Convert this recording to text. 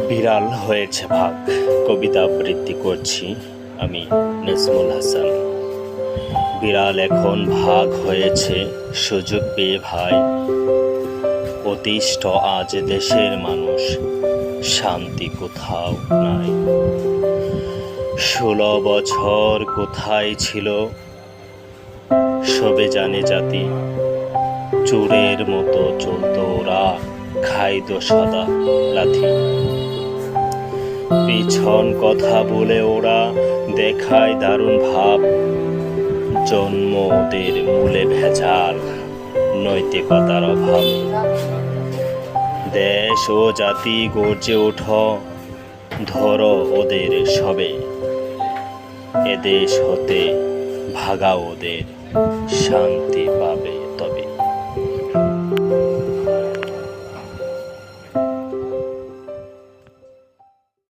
বিড়াল হয়েছে ভাগ কবিতা আবৃত্তি করছি আমি নাজমুল হাসান। বিড়াল এখন ভাগ হয়েছে সুযোগ পেয়ে ভাই, অতিষ্ঠ আজ দেশের মানুষ, শান্তি কোথাও নাই। 16 বছর কোথায় ছিল সবে জানে জাতি, চোরের মতো চলত ওরা, খাইত সাদা লাথি। পিছন কথা বলে ওরা দেখায় দারুণ ভাব, জন্ম ওদের মূলে ভেজাল, নৈতিকতার অভাব। দেশ ও জাতি গর্জে ওঠ, ধরো ওদের সবে, এদেশ হতে ভাগাও ওদের, শান্তি পাবে।